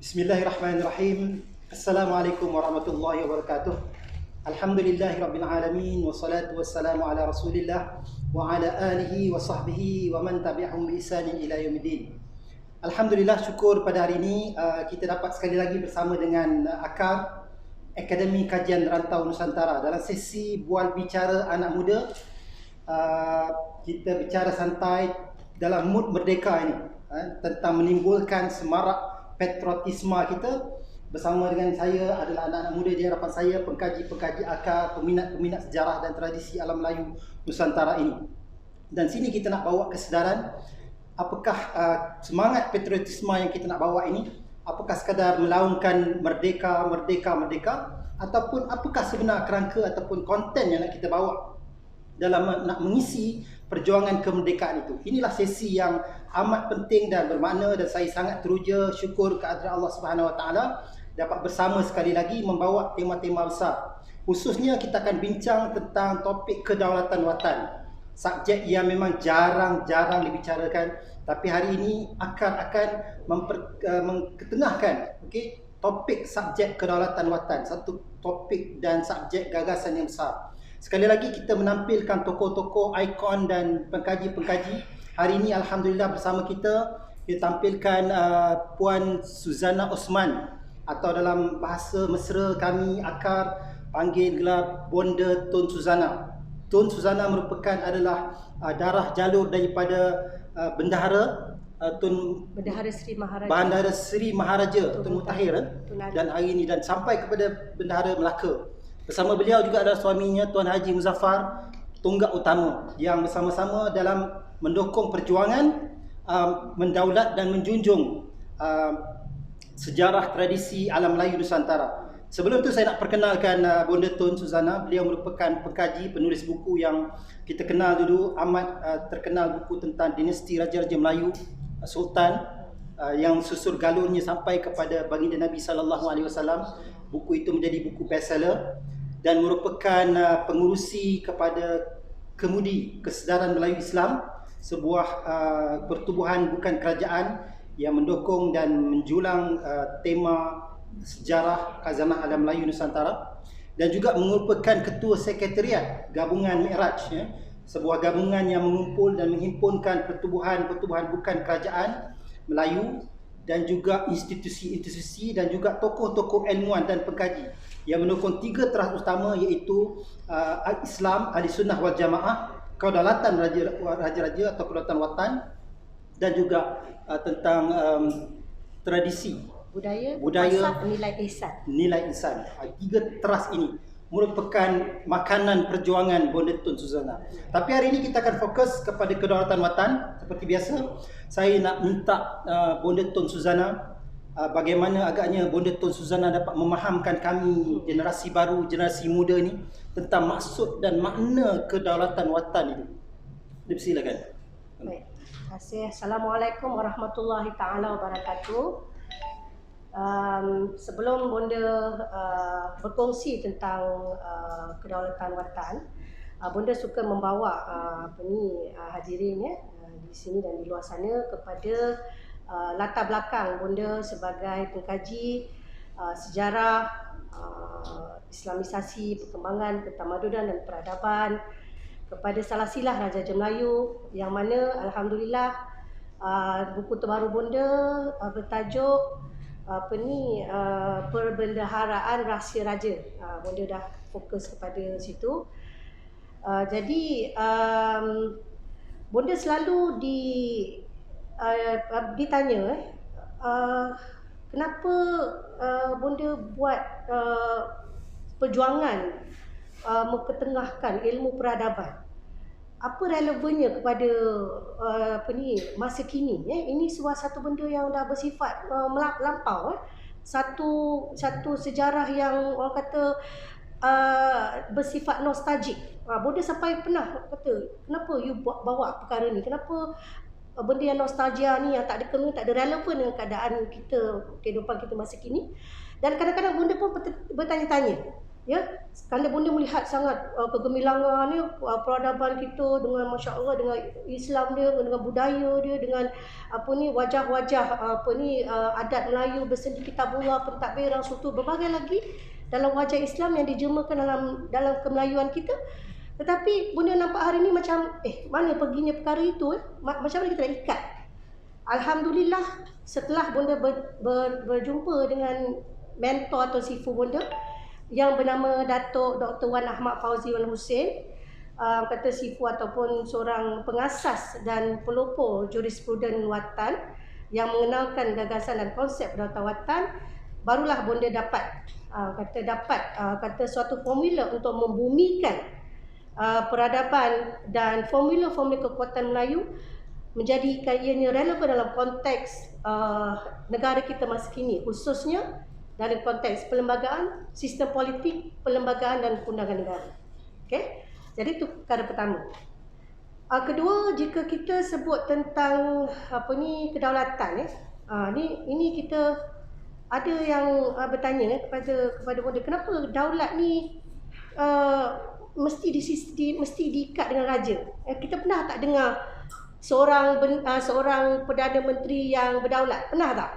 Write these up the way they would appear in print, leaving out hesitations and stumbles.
Bismillahirrahmanirrahim. Assalamualaikum warahmatullahi wabarakatuh. Alhamdulillahirabbil alamin wassalatu wassalamu ala Rasulillah wa ala alihi wa sahbihi wa man tabi'ahum bi ihsanin ila yaumiddin. Alhamdulillah, syukur pada hari ini kita dapat sekali lagi bersama dengan Akar Akademi Kajian Rantau Nusantara dalam sesi bual bicara anak muda. Kita bicara santai dalam mood merdeka ini tentang menimbulkan semarak patriotisme kita. Bersama dengan saya adalah anak-anak muda di hadapan saya, pengkaji-pengkaji akar, peminat-peminat sejarah dan tradisi alam Melayu Nusantara ini. Dan sini kita nak bawa kesedaran apakah semangat patriotisme yang kita nak bawa ini, apakah sekadar melaungkan merdeka ataupun apakah sebenar kerangka ataupun konten yang nak kita bawa dalam nak mengisi perjuangan kemerdekaan itu. Inilah sesi yang amat penting dan bermakna, dan saya sangat teruja syukur kehadirat Allah Subhanahu Wa Taala dapat bersama sekali lagi membawa tema-tema besar. Khususnya kita akan bincang tentang topik kedaulatan watan. Subjek yang memang jarang dibicarakan, tapi hari ini akan mengketengahkan topik subjek kedaulatan watan, satu topik dan subjek gagasan yang besar. Sekali lagi kita menampilkan tokoh-tokoh, ikon dan pengkaji-pengkaji. Hari ini alhamdulillah bersama kita tampilkan Puan Suzana Osman, atau dalam bahasa mesra kami Akar panggil gelar Bonda Tun Suzana. Tun Suzana merupakan adalah darah jalur daripada Bendahara Bendahara Seri Maharaja Tun Mutahir dan hari ini dan sampai kepada Bendahara Melaka. Bersama beliau juga adalah suaminya Tuan Haji Muzaffar, tonggak utama yang bersama-sama dalam mendukung perjuangan mendaulat dan menjunjung sejarah tradisi alam Melayu Nusantara. Sebelum itu saya nak perkenalkan Bonda Tun Suzana. Beliau merupakan pengkaji, penulis buku yang kita kenal dulu, amat terkenal, buku tentang dinasti Raja-Raja Melayu Sultan yang susur galurnya sampai kepada baginda Nabi SAW. Buku itu menjadi buku bestseller dan merupakan pengurusi kepada Kemudi Kesedaran Melayu Islam, sebuah pertubuhan bukan kerajaan yang mendukung dan menjulang tema sejarah khazanah alam Melayu Nusantara, dan juga merupakan ketua sekretariat gabungan Mi'raj, sebuah gabungan yang mengumpul dan menghimpunkan pertubuhan-pertubuhan bukan kerajaan Melayu dan juga institusi-institusi dan juga tokoh-tokoh ilmuwan dan pengkaji yang mendukung tiga teras utama, iaitu Islam, Ahli Sunnah wal Jamaah, kedaulatan raja-raja atau kedaulatan watan, dan juga tentang tradisi budaya nilai ihsan. Tiga teras ini merupakan makanan perjuangan Bonda Tun Suzana. Tapi hari ini kita akan fokus kepada kedaulatan watan. Seperti biasa, saya nak minta Bonda Tun Suzana, bagaimana agaknya Bonda Tun Suzana dapat memahamkan kami, generasi baru, generasi muda ni, tentang maksud dan makna kedaulatan watan itu. Dipersilakan. Baik. Terima kasih. Assalamualaikum warahmatullahi taala wabarakatuh. Sebelum Bonda berkongsi tentang kedaulatan watan, Bonda suka membawa hadirin di sini dan di luar sana kepada latar belakang Bonda sebagai pengkaji sejarah, Islamisasi, perkembangan ketamadunan dan peradaban kepada Salasilah Raja-Raja Melayu, yang mana alhamdulillah buku terbaru Bonda bertajuk Perbendaharaan Rahsia Raja. Bonda dah fokus kepada situ. Jadi Bonda selalu ditanya kenapa Bonda buat perjuangan mengketengahkan ilmu peradaban. Apa relevannya kepada masa kini? Ini satu benda yang dah bersifat melampau. Satu sejarah yang orang kata bersifat nostalgik. Bonda sampai pernah kata, kenapa you bawa perkara ni? Kenapa benda yang nostalgia ni yang tak ada kena, tak ada relevan dengan keadaan kita, kehidupan kita masa kini? Dan kadang-kadang Bonda pun bertanya-tanya, Ya, kerana bonda melihat sangat kegemilangan ni, peradaban kita dengan masya-Allah, dengan Islam dia, dengan budaya dia, dengan wajah-wajah adat Melayu bersendi kitabullah, pentadbiran, sultan, berbagai lagi dalam wajah Islam yang dijemakan dalam kemelayuan kita. Tetapi bonda nampak hari ni macam mana perginya perkara itu, macam mana kita nak ikat. Alhamdulillah, setelah bonda berjumpa dengan mentor atau sifu bonda yang bernama Datuk Dr. Wan Ahmad Fauzi Wan Hussein, kata sifu ataupun seorang pengasas dan pelopor jurispruden watan yang mengenalkan gagasan dan konsep kedaulatan watan, barulah bonda dapat kata suatu formula untuk membumikan peradaban dan formula-formula kekuatan Melayu, menjadikan ianya relevan dalam konteks negara kita masa kini, khususnya dalam konteks perlembagaan, sistem politik, perlembagaan dan perundangan negara. Okey. Jadi itu perkara pertama. Kedua, jika kita sebut tentang kedaulatan, ini kita ada yang bertanya kepada bonda, kenapa daulat ni mesti diikat dengan raja? Kita pernah tak dengar seorang Perdana Menteri yang berdaulat? Pernah tak?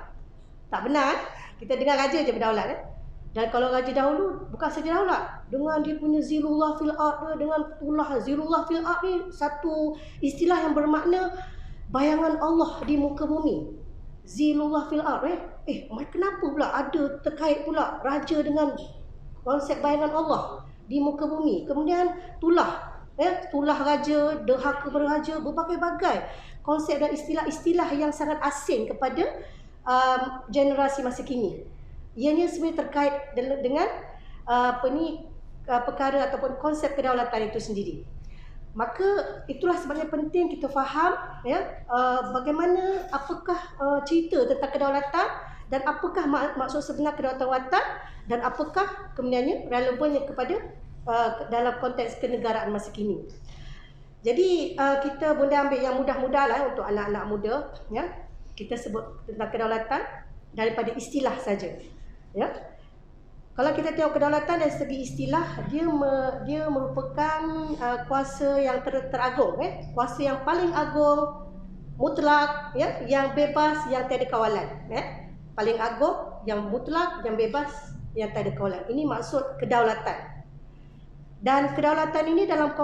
Tak benar. Kita dengar raja je berdaulat. Dan kalau raja dahulu bukan saja daulat, dengan dia punya zilullah fil ard dia, dengan tullah zilullah fil ard ni satu istilah yang bermakna bayangan Allah di muka bumi. Zilullah fil ard kenapa pula ada terkait pula raja dengan konsep bayangan Allah di muka bumi? Kemudian tullah raja, derhaka berraja, berbagai-bagai konsep dan istilah-istilah yang sangat asing kepada generasi masa kini. Ianya sebenarnya terkait dengan perkara ataupun konsep kedaulatan itu sendiri. Maka itulah sebabnya penting kita faham bagaimana, apakah cerita tentang kedaulatan dan apakah maksud sebenar kedaulatan watan dan apakah kemudiannya relevannya kepada dalam konteks kenegaraan masa kini. Jadi kita bonda ambil yang mudah-mudahlah untuk anak-anak muda, kita sebut tentang kedaulatan daripada istilah saja. Kalau kita tengok kedaulatan dari segi istilah, dia merupakan kuasa yang teragung, kuasa yang paling agung, mutlak, yang bebas, yang tiada kawalan. Paling agung, yang mutlak, yang bebas, yang tiada kawalan. Ini maksud kedaulatan. Dan kedaulatan ini dalam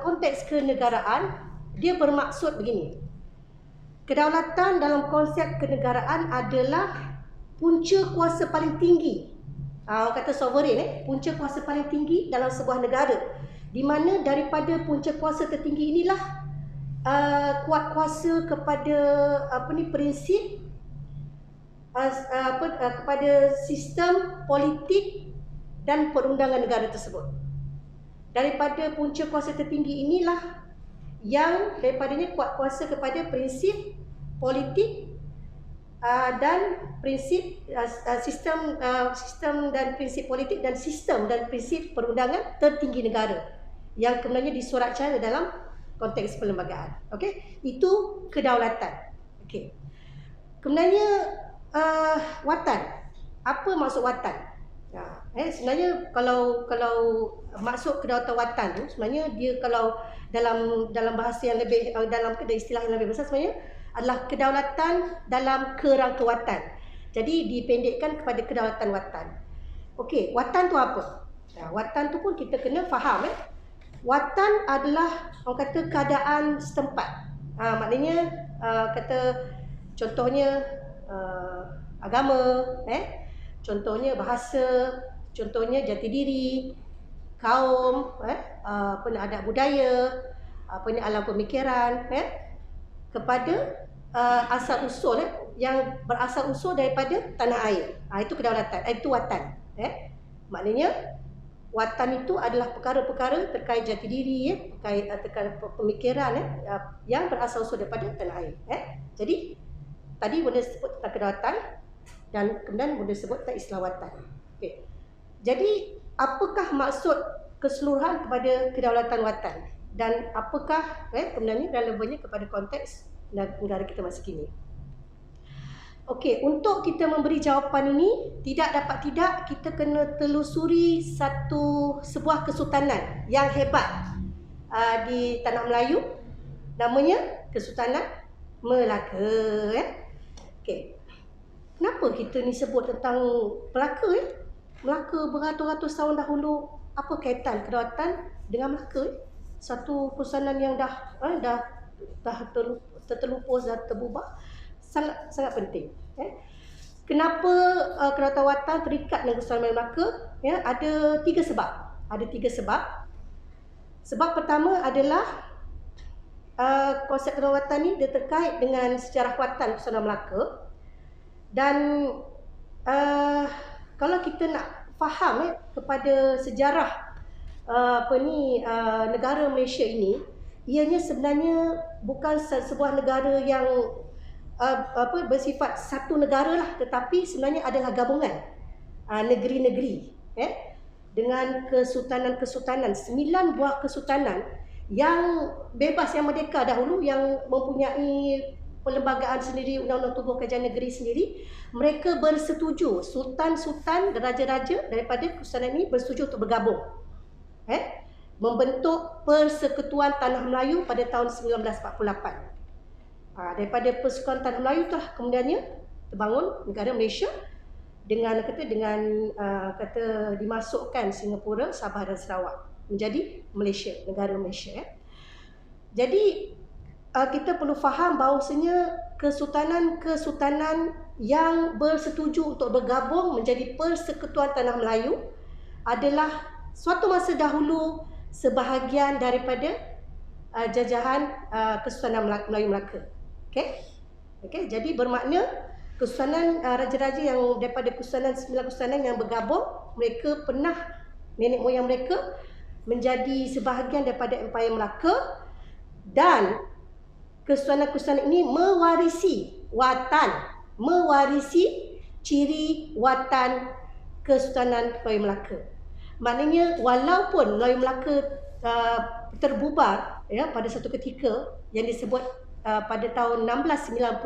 konteks kenegaraan, dia bermaksud begini. Kedaulatan dalam konsep kenegaraan adalah punca kuasa paling tinggi. Orang kata sovereign, punca kuasa paling tinggi dalam sebuah negara. Di mana daripada punca kuasa tertinggi inilah kuat kuasa kepada prinsip kepada sistem politik dan perundangan negara tersebut. Daripada punca kuasa tertinggi inilah yang daripadanya kuat kuasa kepada prinsip politik dan prinsip sistem dan prinsip politik dan sistem dan prinsip perundangan tertinggi negara yang kemudiannya disuratkan dalam konteks perlembagaan. Okey, itu kedaulatan. Okey. Kemudiannya watan. Apa maksud watan? Sebenarnya kalau maksud kedaulatan watan tu sebenarnya dia kalau dalam bahasa yang lebih dalam istilah yang lebih besar sebenarnya adalah kedaulatan dalam kerangka watan. Jadi dipendekkan kepada kedaulatan watan. Okey, watan tu apa? Watan tu pun kita kena faham. Watan adalah orang kata keadaan setempat. Maknanya kata contohnya agama, contohnya bahasa, contohnya jati diri, kaum, adat budaya, alam pemikiran, kepada asal usul yang berasal usul daripada tanah air. Itu kedaulatan, itu watan. Maknanya watan itu adalah perkara-perkara terkait jati diri, terkait pemikiran yang berasal usul daripada tanah air. Jadi tadi benda sebut tentang kedaulatan dan kemudian benda sebut tentang istilah watan. Okey. Jadi apakah maksud keseluruhan kepada kedaulatan watan dan apakah kemudiannya relevannya kepada konteks negara kita masa kini? Okey, untuk kita memberi jawapan ini, tidak dapat tidak kita kena telusuri sebuah kesultanan yang hebat di tanah Melayu, namanya Kesultanan Melaka. Okey. Kenapa kita ni sebut tentang Melaka? Melaka beratus-ratus tahun dahulu, apa kaitan kedaulatan dengan Melaka? Satu kesultanan yang dah tertelupus, dah terbubar, sangat penting. Kenapa kedaulatan terikat dengan Kesultanan Melaka? Ada tiga sebab. Sebab pertama adalah konsep kedaulatan ni dia terkait dengan sejarah kuatan Kesultanan Melaka. Dan kalau kita nak faham kepada sejarah negara Malaysia ini, ianya sebenarnya bukan sebuah negara yang bersifat satu negara lah, tetapi sebenarnya adalah gabungan negeri-negeri dengan kesultanan-kesultanan, 9 buah kesultanan yang bebas, yang merdeka dahulu, yang mempunyai perlembagaan sendiri, undang-undang tubuh kerajaan negeri sendiri. Mereka bersetuju, sultan-sultan dan raja-raja daripada kesultanan ini bersetuju untuk bergabung, membentuk Persekutuan Tanah Melayu pada tahun 1948. Daripada Persekutuan Tanah Melayu telah kemudiannya terbangun negara Malaysia dengan dimasukkan Singapura, Sabah dan Sarawak menjadi Malaysia, negara Malaysia. Jadi kita perlu faham bahawasanya kesultanan-kesultanan yang bersetuju untuk bergabung menjadi Persekutuan Tanah Melayu adalah suatu masa dahulu sebahagian daripada jajahan Kesultanan Melayu Melaka. Okey, jadi bermakna kesultanan raja-raja yang daripada 9 kesultanan yang bergabung, mereka pernah, nenek moyang mereka menjadi sebahagian daripada Empayar Melaka, dan kesultanan-kesultanan ini mewarisi ciri watan Kesultanan Melayu Melaka. Maknanya walaupun Melayu Melaka terbubar pada satu ketika yang disebut pada tahun 1699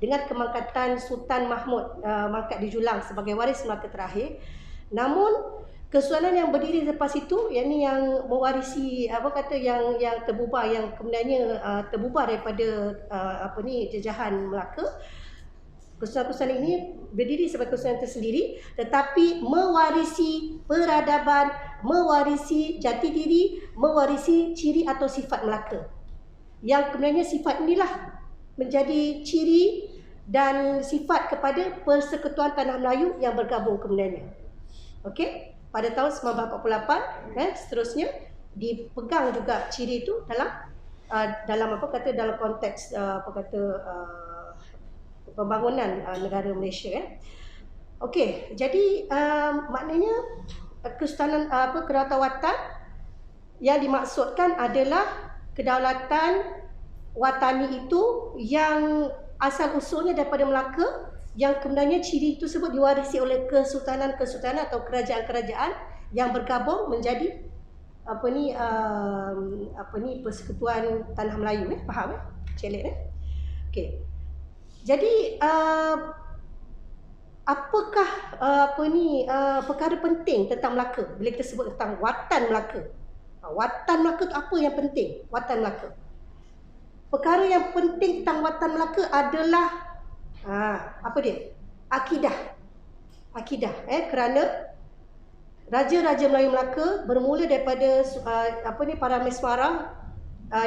dengan kemangkatan Sultan Mahmud mangkat di Julang sebagai waris Melaka terakhir, namun kesultanan yang berdiri lepas itu, yakni yang mewarisi yang terbubar, yang kemudiannya terbubar daripada jajahan Melaka, kesultanan ini berdiri sebagai kesultanan tersendiri, tetapi mewarisi peradaban, mewarisi jati diri, mewarisi ciri atau sifat Melaka, yang kemudiannya sifat inilah menjadi ciri dan sifat kepada Persekutuan Tanah Melayu yang bergabung kemudiannya. Okey, pada tahun 1948 seterusnya dipegang juga ciri itu dalam konteks pembangunan negara Malaysia. Okey, jadi maknanya kesultanan kedaulatan yang dimaksudkan adalah kedaulatan watani itu yang asal usulnya daripada Melaka, yang kemudiannya ciri tersebut diwarisi oleh kesultanan-kesultanan atau kerajaan-kerajaan yang bergabung menjadi Persekutuan Tanah Melayu. Faham Celik Okey. Jadi apakah perkara penting tentang Melaka bila kita sebut tentang watan Melaka? Watan Melaka tu apa yang penting? Watan Melaka. Perkara yang penting tentang watan Melaka adalah apa dia? Akidah. Kerana raja-raja Melayu Melaka bermula daripada para meswara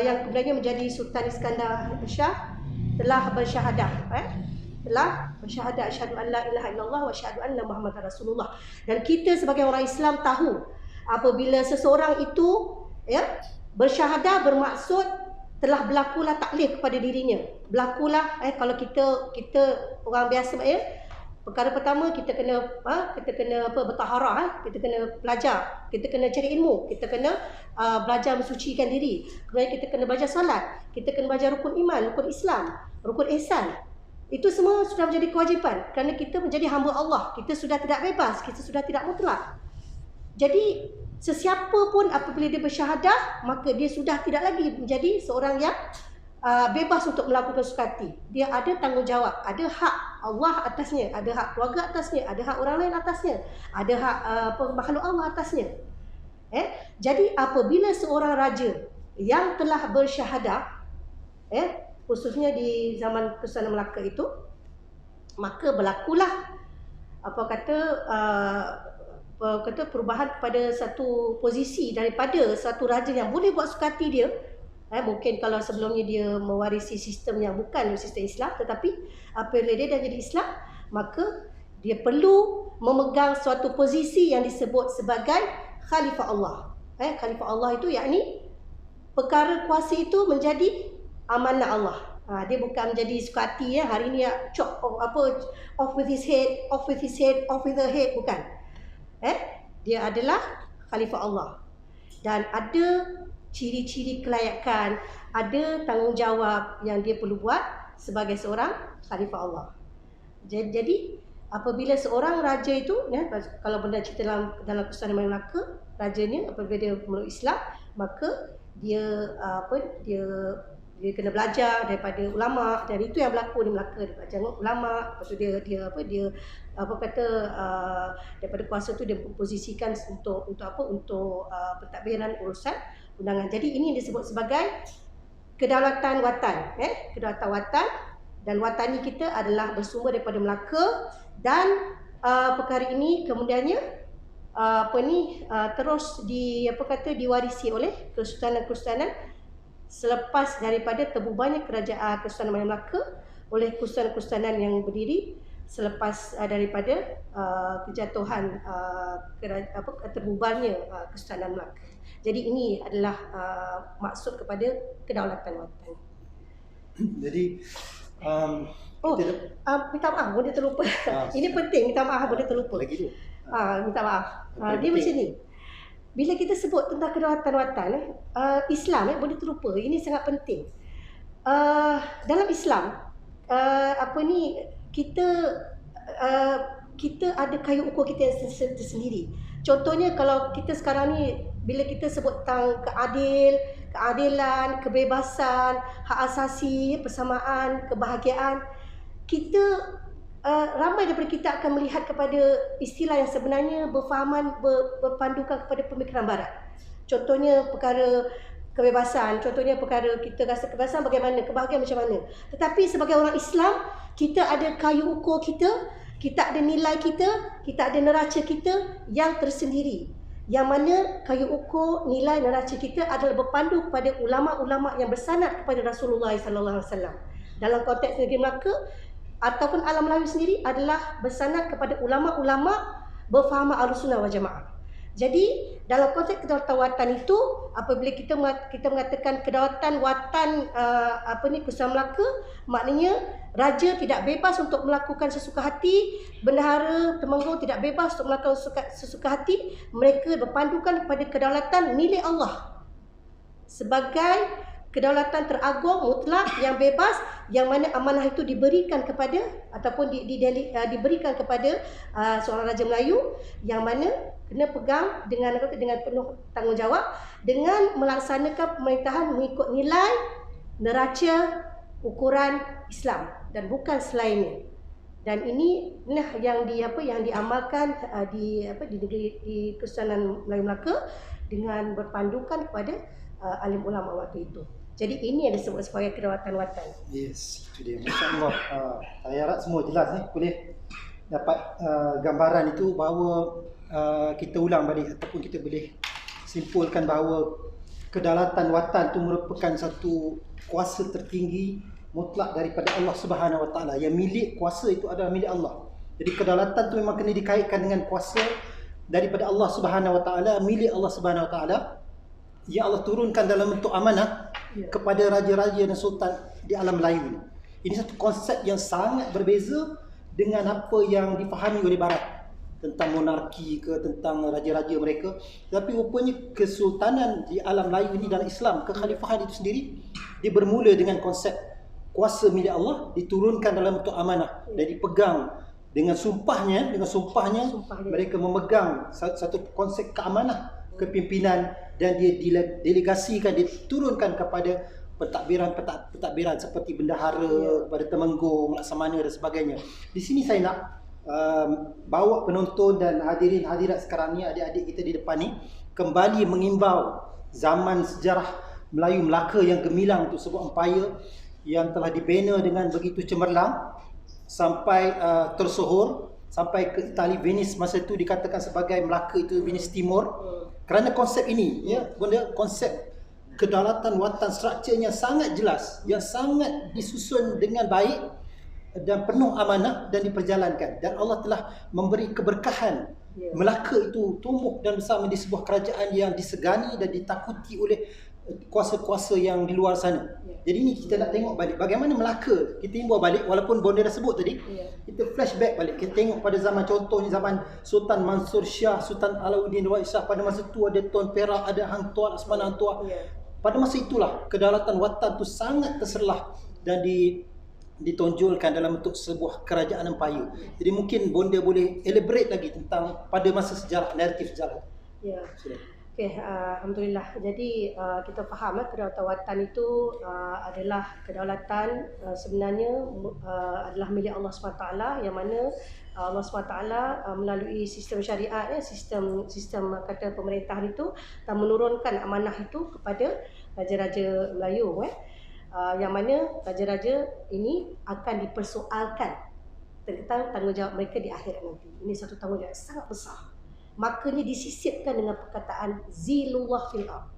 yang kemudiannya menjadi Sultan Iskandar Shah telah bersyahadah. Asyhadu an la ilaha illallah wa asyhadu anna Muhammadar Rasulullah. Dan kita sebagai orang Islam tahu apabila seseorang itu bersyahadah bermaksud telah berlakulah taklif kepada dirinya. Berlakulah kalau kita orang biasa perkara pertama kita kena bertaharah, kita kena belajar, kita kena cari ilmu, kita kena belajar mensucikan diri. Kemudian kita kena belajar solat, kita kena belajar rukun iman, rukun Islam, rukun ihsan. Itu semua sudah menjadi kewajipan kerana kita menjadi hamba Allah. Kita sudah tidak bebas, kita sudah tidak mutlak. Jadi sesiapa pun apabila dia bersyahadah, maka dia sudah tidak lagi menjadi seorang yang bebas untuk melakukan suka hati. Dia ada tanggungjawab, ada hak Allah atasnya, ada hak keluarga atasnya, ada hak orang lain atasnya, ada hak makhluk Allah atasnya. Jadi apabila seorang raja yang telah bersyahadah, khususnya di zaman Kesultanan Melaka itu, maka berlakulah perubahan kepada satu posisi daripada satu raja yang boleh buat suka hati dia. Mungkin kalau sebelumnya dia mewarisi sistem yang bukan sistem Islam, tetapi apabila dia dah jadi Islam, maka dia perlu memegang suatu posisi yang disebut sebagai Khalifah Allah. Khalifah Allah itu yakni perkara kuasa itu menjadi amanah Allah. Dia bukan menjadi suka hati hari ni chop off with his head, off with his head, off with her head, bukan. Dia adalah Khalifah Allah. Dan ada ciri-ciri kelayakan, ada tanggungjawab yang dia perlu buat sebagai seorang Khalifah Allah. Jadi apabila seorang raja itu, kalau benda cerita dalam Kesultanan Melaka, rajanya apabila dia memeluk Islam, maka dia dia kena belajar daripada ulama, dan itu yang berlaku di Melaka. Dia belajar ulama, lepas tu dia daripada kuasa tu dia memposisikan untuk pentadbiran urusan undangan. Jadi ini disebut sebagai kedaulatan watan, kedaulatan watan, dan watani kita adalah bersumber daripada Melaka, dan perkara ini kemudiannya terus diwarisi oleh kesultanan-kesultanan selepas daripada terbubarnya kerajaan Kesultanan Melaka oleh kesultanan-kesultanan yang berdiri selepas daripada kejatuhan terbubarnya Kesultanan Melaka. Jadi ini adalah maksud kepada kedaulatan watan. Jadi minta maaf, boleh terlupa. Ini penting, minta maaf, boleh terlupa. Lagi tu. Minta maaf. Dia macam ni. Bila kita sebut tentang kedaulatan watan, Islam boleh terlupa. Ini sangat penting. Dalam Islam, kita ada kayu ukur kita yang tersendiri. Contohnya kalau kita sekarang ni, bila kita sebut tentang keadilan, kebebasan, hak asasi, persamaan, kebahagiaan, kita ramai daripada kita akan melihat kepada istilah yang sebenarnya berpandukan kepada pemikiran barat. Contohnya perkara kebebasan, contohnya perkara kita rasa kebebasan bagaimana, kebahagiaan macam mana. Tetapi sebagai orang Islam, kita ada kayu ukur kita ada nilai kita ada neraca kita yang tersendiri. Yang mana kayu ukur, nilai, neraca kita adalah berpandu kepada ulama-ulama yang bersanad kepada Rasulullah sallallahu alaihi wasallam. Dalam konteks negeri Melaka ataupun alam Melayu sendiri adalah bersanad kepada ulama-ulama berfaham Ahlussunnah wal Jamaah. Jadi dalam konteks kedaulatan watan itu, apabila kita mengatakan kedaulatan watan Kesultanan Melaka, maknanya raja tidak bebas untuk melakukan sesuka hati, bendahara Temenggung tidak bebas untuk melakukan sesuka hati. Mereka berpandukan kepada kedaulatan milik Allah sebagai kedaulatan teragung mutlak yang bebas, yang mana amanah itu diberikan kepada ataupun diberikan kepada seorang raja Melayu, yang mana kena pegang dengan penuh tanggungjawab dengan melaksanakan pemerintahan mengikut nilai, neraca, ukuran Islam dan bukan selainnya. Dan ini yang diamalkan di negeri di Kesultanan Melayu Melaka dengan berpandukan kepada alim ulama waktu itu. Jadi ini yang disebut sebagai kedaulatan watan. Yes, itu dia. Masya-Allah. Saya harap semua jelas boleh dapat gambaran itu, bahawa kita ulang balik ataupun kita boleh simpulkan bahawa kedaulatan watan itu merupakan satu kuasa tertinggi mutlak daripada Allah Subhanahu Wa Taala. Yang milik kuasa itu adalah milik Allah. Jadi kedaulatan itu memang kena dikaitkan dengan kuasa daripada Allah Subhanahu Wa Taala, milik Allah Subhanahu Wa Taala, yang Allah turunkan dalam bentuk amanah kepada raja-raja dan sultan di alam Melayu. Ini satu konsep yang sangat berbeza dengan apa yang difahami oleh Barat tentang monarki ke, tentang raja-raja mereka. Tapi rupanya kesultanan di alam Melayu ini dalam Islam, kekhalifahan itu sendiri, dia bermula dengan konsep kuasa milik Allah, diturunkan dalam bentuk amanah dan dipegang dengan sumpahnya mereka memegang satu konsep keamanah kepimpinan, dan dia delegasikan, diturunkan kepada pentadbiran seperti bendahara kepada Temenggung, Laksamana dan sebagainya. Di sini saya nak bawa penonton dan hadirin hadirat sekarang ni, adik-adik kita di depan ni, kembali mengimbau zaman sejarah Melayu Melaka yang gemilang untuk sebuah empayar yang telah dibina dengan begitu cemerlang sampai tersohor sampai ke Itali. Venice masa itu dikatakan sebagai Melaka itu Venice Timur, kerana konsep ini, ya, benda konsep kedaulatan watan, strukturnya sangat jelas, yang sangat disusun dengan baik dan penuh amanah dan diperjalankan, dan Allah telah memberi keberkahan. Melaka itu tumbuh dan besar menjadi sebuah kerajaan yang disegani dan ditakuti oleh kuasa-kuasa yang di luar sana. Jadi ni kita nak tengok balik bagaimana Melaka, kita imbau balik walaupun bonda dah sebut tadi, kita flashback balik, kita tengok pada zaman, contohnya zaman Sultan Mansur Shah, Sultan Alauddin Walid Shah. Pada masa itu ada Tuan Perak, ada Hang Tuah, Asmana Hang Tuah. Pada masa itulah kedaulatan watan tu sangat terserlah dan ditonjolkan dalam bentuk sebuah kerajaan empayar. Jadi mungkin bonda boleh elaborate lagi tentang pada masa sejarah, naratif sejarah. Ya. Okey, alhamdulillah. Jadi kita faham kedaulatan watan itu adalah kedaulatan sebenarnya adalah milik Allah SWT, yang mana Allah SWT melalui sistem syariat, sistem kata pemerintahan itu, dan menurunkan amanah itu kepada raja-raja Melayu, yang mana raja-raja ini akan dipersoalkan tentang tanggungjawab mereka di akhirat nanti. Ini satu tanggungjawab yang sangat besar. Makanya disisipkan dengan perkataan zilullah fil ard.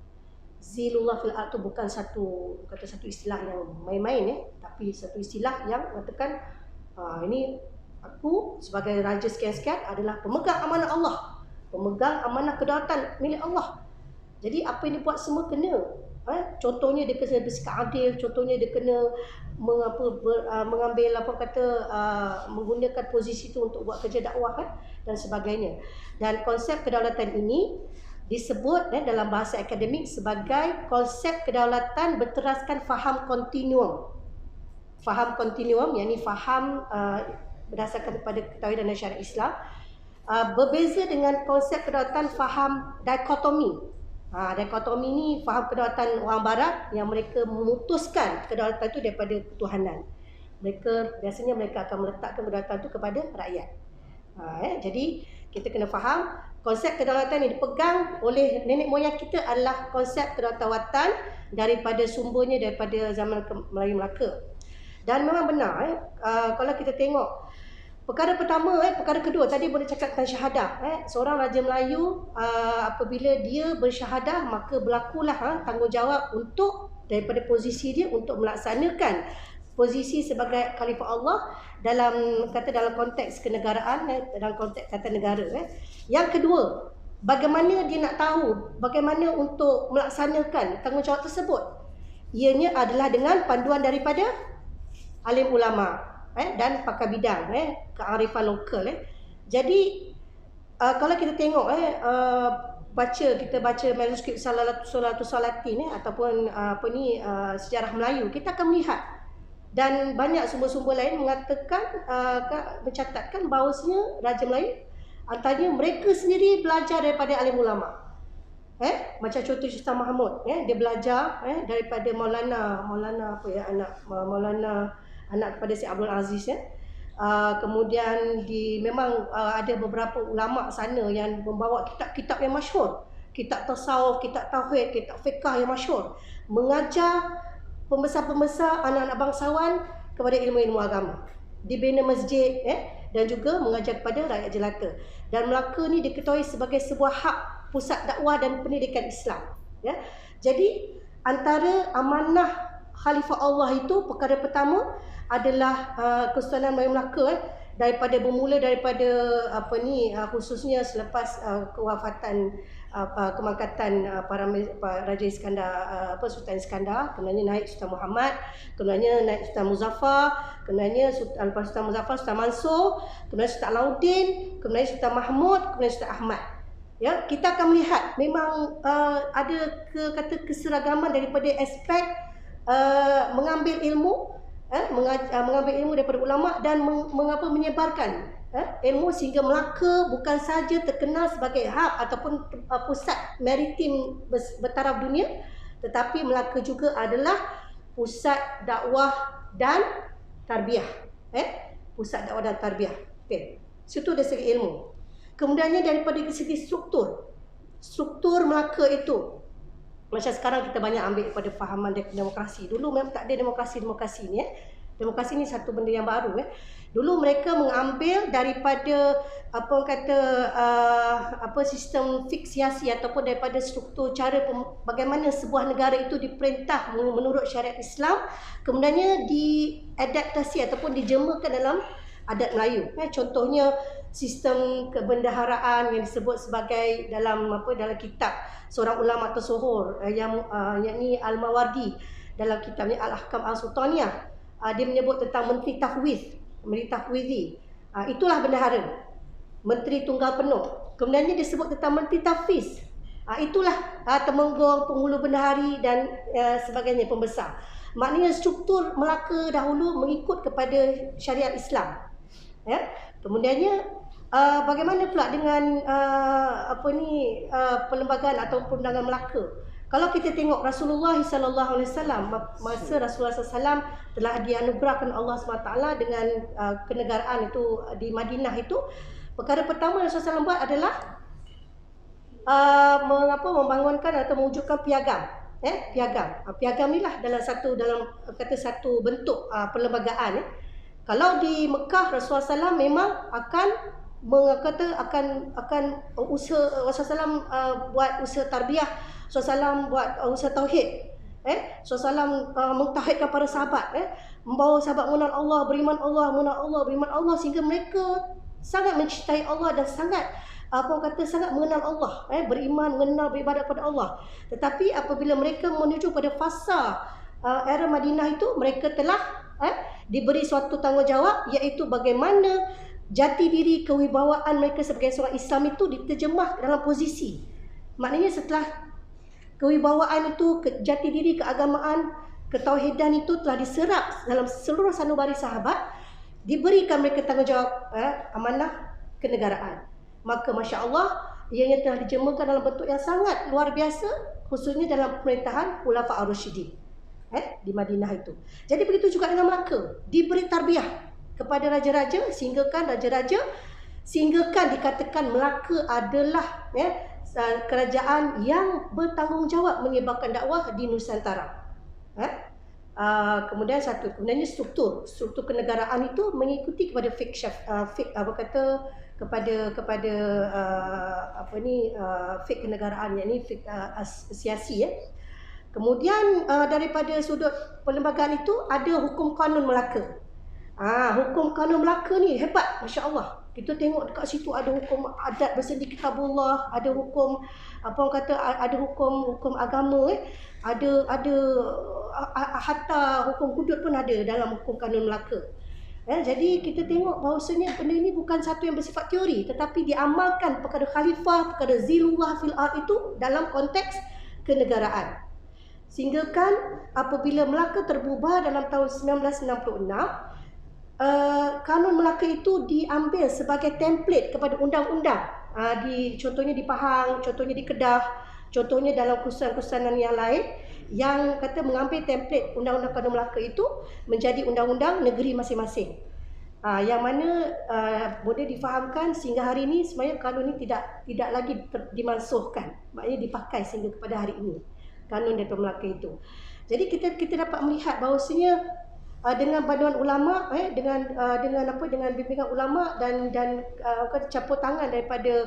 Zilullah fil ard itu bukan satu istilah yang main-main, tapi satu istilah yang mengatakan ini aku sebagai raja sekian-sekian adalah pemegang amanah Allah, pemegang amanah kedaulatan milik Allah. Jadi apa yang dia buat semua kena. Contohnya dia kena bersikap adil, contohnya dia kena mengambil menggunakan posisi itu untuk buat kerja dakwah dan sebagainya. Dan konsep kedaulatan ini disebut dalam bahasa akademik sebagai konsep kedaulatan berteraskan faham kontinuum. Faham kontinuum, yakni faham berdasarkan kepada ketahuan dan syariat Islam, berbeza dengan konsep kedaulatan faham dikotomi. Dikotomi ni faham kedaulatan orang barat yang mereka memutuskan kedaulatan itu daripada ketuhanan. Biasanya mereka akan meletakkan kedaulatan itu kepada rakyat. Jadi kita kena faham konsep kedaulatan yang dipegang oleh nenek moyang kita adalah konsep kedaulatan watan daripada sumbernya daripada zaman Melayu Melaka. Dan memang benar, kalau kita tengok perkara pertama, perkara kedua tadi boleh cakap tentang syahadah. Seorang Raja Melayu apabila dia bersyahadah, maka berlakulah tanggungjawab untuk daripada posisi dia untuk melaksanakan posisi sebagai khalifah Allah dalam konteks kenegaraan, dalam konteks tata negara. Yang kedua, bagaimana dia nak tahu bagaimana untuk melaksanakan tanggungjawab tersebut? Ianya adalah dengan panduan daripada alim ulama dan pakar bidang, kearifan lokal. Jadi kalau kita tengok kita baca manuskrip Salatu-Salatin ataupun sejarah Melayu, kita akan melihat, dan banyak sumber-sumber lain mengatakan mencatatkan bahawasanya Raja Melayu antaranya mereka sendiri belajar daripada alim ulama. Macam contoh Sultan Mahmud, dia belajar daripada Maulana anak kepada Syekh Abdul Aziz. Kemudian memang ada beberapa ulama sana yang membawa kitab-kitab yang masyhur, kitab tasawuf, kitab tauhid, kitab fiqh yang masyhur, mengajar pembesar-pembesar anak-anak bangsawan kepada ilmu-ilmu agama, dibina masjid dan juga mengajar kepada rakyat jelata. Dan Melaka ni diketahui sebagai sebuah hub pusat dakwah dan pendidikan Islam. Jadi antara amanah Khalifah Allah itu, perkara pertama adalah Kesultanan Melayu Melaka, bermula daripada khususnya selepas kewafatan kemangkatan para Raja Iskandar, Sultan Iskandar, kemudiannya naik Sultan Muhammad, kemudiannya naik Sultan Muzaffar, kemudiannya lepas Sultan Muzaffar Sultan Mansur, kemudian Sultan Alauddin, kemudian Sultan Mahmud, kemudian Sultan Ahmad. Kita akan melihat memang ada keseragaman daripada aspek mengambil ilmu, mengambil ilmu daripada ulama dan menyebarkan ilmu, sehingga Melaka bukan saja terkenal sebagai hub ataupun pusat maritim bertaraf dunia, tetapi Melaka juga adalah pusat dakwah dan tarbiyah. Pusat dakwah dan tarbiyah. Okey. Situ dari segi ilmu. Kemudiannya daripada segi struktur. Struktur Melaka itu, macam sekarang kita banyak ambil pada fahaman demokrasi. Dulu memang tak ada demokrasi ni. Demokrasi ni satu benda yang baru. Dulu mereka mengambil daripada sistem fiksiasi ataupun daripada struktur cara bagaimana sebuah negara itu diperintah menurut syariat Islam, kemudiannya diadaptasi ataupun dijemakan dalam adat Melayu. Contohnya sistem kebendaharaan yang disebut sebagai dalam kitab seorang ulama tersohor yakni Al-Mawardi dalam kitabnya Al-Ahkam Al-Sultaniyah. Dia menyebut tentang menteri tahwidhi. Itulah bendahara, menteri tunggal penuh. Kemudiannya disebut tentang menteri tahfiz. Itulah temenggong, penghulu bendahari dan sebagainya, pembesar. Maknanya struktur Melaka dahulu mengikut kepada syariat Islam. Kemudiannya bagaimana pula dengan perlembagaan atau perundangan Melaka? Kalau kita tengok Rasulullah SAW, masa Rasulullah SAW telah dianugerahkan Allah SWT dengan kenegaraan itu di Madinah itu, perkara pertama Rasulullah SAW buat adalah membangunkan atau mewujudkan piagam. Piagam inilah satu bentuk perlembagaan. Kalau di Mekah Rasulullah SAW memang akan usaha Rasulullah SAW buat usaha tarbiyah, Rasulullah SAW buat usaha tauhid. Rasulullah SAW mentauhidkan para sahabat, membawa sahabat mengenal Allah, beriman Allah, mengenal Allah, beriman Allah, sehingga mereka sangat mencintai Allah dan sangat sangat mengenal Allah, beriman, mengenal, beribadat pada Allah. Tetapi apabila mereka menuju pada fasa era Madinah itu, mereka telah diberi suatu tanggungjawab, iaitu bagaimana jati diri kewibawaan mereka sebagai seorang Islam itu diterjemah dalam posisi. Maknanya setelah kewibawaan itu, jati diri keagamaan, ketauhidan itu telah diserap dalam seluruh sanubari sahabat, diberikan mereka tanggungjawab amanah kenegaraan. Maka Masya Allah, ianya telah dijemakan dalam bentuk yang sangat luar biasa, khususnya dalam pemerintahan Khulafa Ar-Rasyidin di Madinah itu. Jadi begitu juga dengan Melaka, diberi tarbiyah kepada raja-raja, sehinggakan dikatakan Melaka adalah kerajaan yang bertanggungjawab menyebarkan dakwah di Nusantara. Kemudiannya struktur kenegaraan itu mengikuti kepada fik kenegaraan, yakni fik siasi. Kemudian daripada sudut perlembagaan itu ada hukum kanun Melaka. Hukum kanun Melaka ni hebat, Masya Allah. Kita tengok dekat situ ada hukum adat bersendi kitabullah, ada hukum ada hukum agama, ada hatta hukum hudud pun ada dalam hukum kanun Melaka. Jadi kita tengok bahawasanya benda ini bukan satu yang bersifat teori, tetapi diamalkan perkara khalifah, perkara zilullah fil ard itu dalam konteks kenegaraan. Sehingga kan apabila Melaka terbubar dalam tahun 1966, kanun Melaka itu diambil sebagai template kepada undang-undang. Contohnya di Pahang, contohnya di Kedah, contohnya dalam kurusan-kurusanan yang lain, yang kata mengambil template undang-undang kanun Melaka itu menjadi undang-undang negeri masing-masing. Yang mana boleh difahamkan sehingga hari ini sebenarnya kanun ini tidak lagi dimansuhkan, maknanya dipakai sehingga kepada hari ini kanun daripada Melaka itu. Jadi kita dapat melihat bahawasanya dengan bantuan ulama, dengan bimbingan ulama dan campur tangan daripada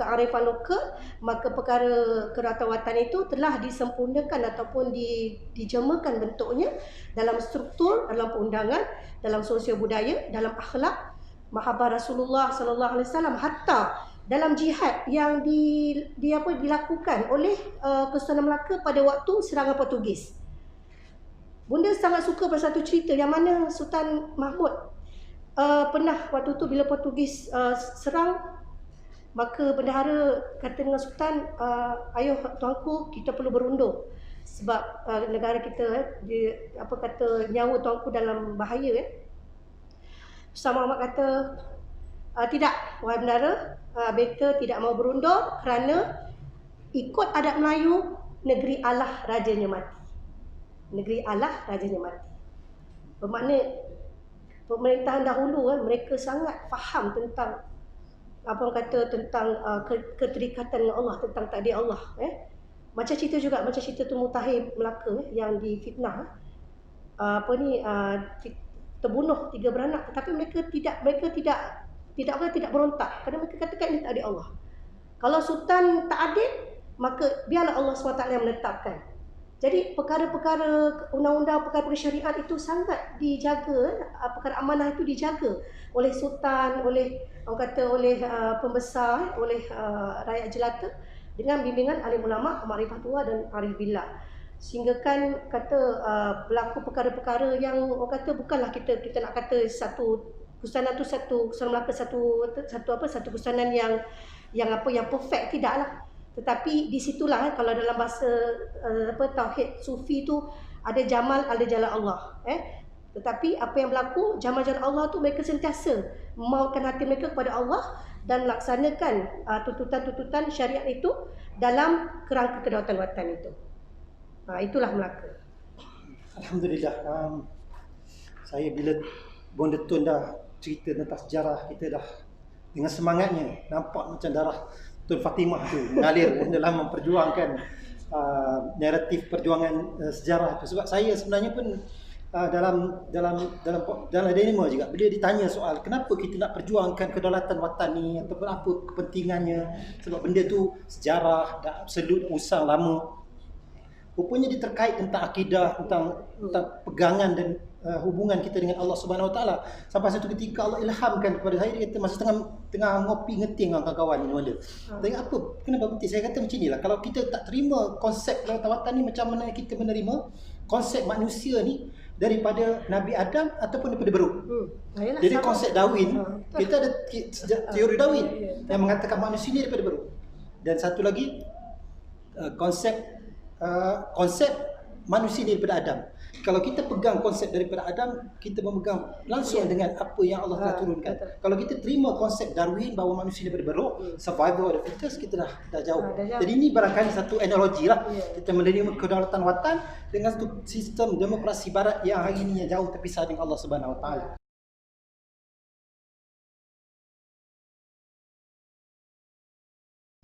kearifan lokal, maka perkara kedaulatan itu telah disempurnakan ataupun dijemakan bentuknya dalam struktur, dalam perundangan, dalam sosial budaya, dalam akhlak, mahabbah Rasulullah sallallahu alaihi wasallam, hatta dalam jihad yang dilakukan oleh Kesultanan Melaka pada waktu serangan Portugis. Bunda sangat suka pada satu cerita yang mana Sultan Mahmud pernah waktu tu bila Portugis serang, maka bendahara kata dengan Sultan, ayuh tuanku, kita perlu berundur sebab negara kita nyawa tuanku dalam bahaya. Sultan Mahmud kata, tidak wahai bendahara, beta tidak mau berundur kerana ikut adat Melayu, negeri Allah rajanya mati. negeri Allah rajanya mati. Bermakna pemerintahan dahulu mereka sangat faham tentang apa orang kata tentang keterikatan dengan Allah, tentang takdir Allah. Macam cerita juga, macam cerita tu Mutahir Melaka yang difitnah, terbunuh 3 beranak, tetapi mereka tidak berontak kerana mereka katakan ini takdir Allah. Kalau sultan tak adil, maka biarlah Allah SWT yang menetapkan. Jadi perkara-perkara undang-undang, perkara-perkara syariat itu sangat dijaga, perkara amanah itu dijaga oleh sultan, oleh orang kata oleh pembesar, oleh rakyat jelata dengan bimbingan alim ulama, ma'rifatullah dan arif billah. Sehingga kan kata berlaku perkara-perkara yang orang kata bukanlah kita nak kata satu kusanan tu satu kusanan Melaka satu kusanan yang perfect, tidaklah. Tetapi di situlah kalau dalam bahasa tauhid sufi tu ada jamal, ada jalan Allah. Tetapi apa yang berlaku jamal-jalan Allah tu mereka sentiasa memautkan hati mereka kepada Allah dan melaksanakan tuntutan-tuntutan syariat itu dalam kerangka kedaulatan watan itu. Itulah Melaka. Alhamdulillah. Saya bila Bonda Tun dah cerita tentang sejarah kita dah dengan semangatnya, nampak macam darah Tun Fatimah tu mengalir dalam memperjuangkan naratif perjuangan sejarah tu. Sebab saya sebenarnya pun dalam dinema juga bila ditanya soal kenapa kita nak perjuangkan kedaulatan watan ni ataupun apa kepentingannya, sebab benda tu sejarah dah absolut usang lama. Rupanya dia terkait tentang akidah, tentang pegangan dan hubungan kita dengan Allah Subhanahu Wa Taala. Sampai satu ketika Allah ilhamkan kepada saya, dia kata masa tengah ngopi ngeting dengan kawan-kawan ni Wanda. Tanya apa? Kenapa penting? Saya kata macam inilah. Kalau kita tak terima konsep kedaulatan watan ni, macam mana kita menerima konsep manusia ni daripada Nabi Adam ataupun daripada beruk. Jadi konsep Darwin, kita ada teori Darwin yang mengatakan manusia ni daripada beruk. Dan satu lagi konsep manusia daripada Adam. Kalau kita pegang konsep daripada Adam, kita memegang langsung dengan apa yang Allah telah turunkan. Kalau kita terima konsep Darwin bahawa manusia daripada beruk, survival of the fittest, kita dah jauh. Jadi ini barangkali satu analogi lah. Kita menerima kedaulatan watan dengan satu sistem demokrasi barat yang hari ini jauh terpisah dengan Allah Subhanahu Wa Taala.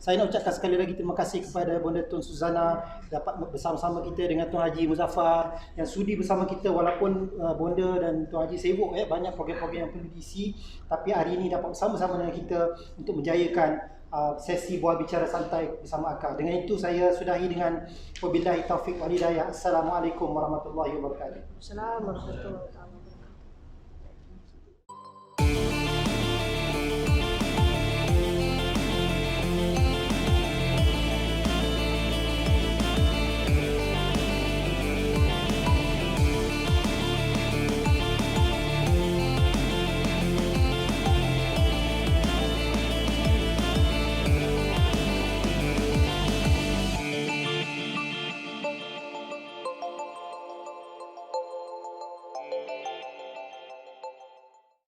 Saya nak ucapkan sekali lagi terima kasih kepada Bonda Tun Suzana dapat bersama-sama kita dengan Tuan Haji Muzaffar yang sudi bersama kita walaupun Bonda dan Tuan Haji sibuk banyak program-program yang perlu diisi, tapi hari ini dapat bersama-sama dengan kita untuk menjayakan sesi bual bicara santai bersama akal. Dengan itu saya sudahi dengan wabillahi taufik wal hidayah. Assalamualaikum warahmatullahi wabarakatuh. Assalamualaikum warahmatullahi wabarakatuh.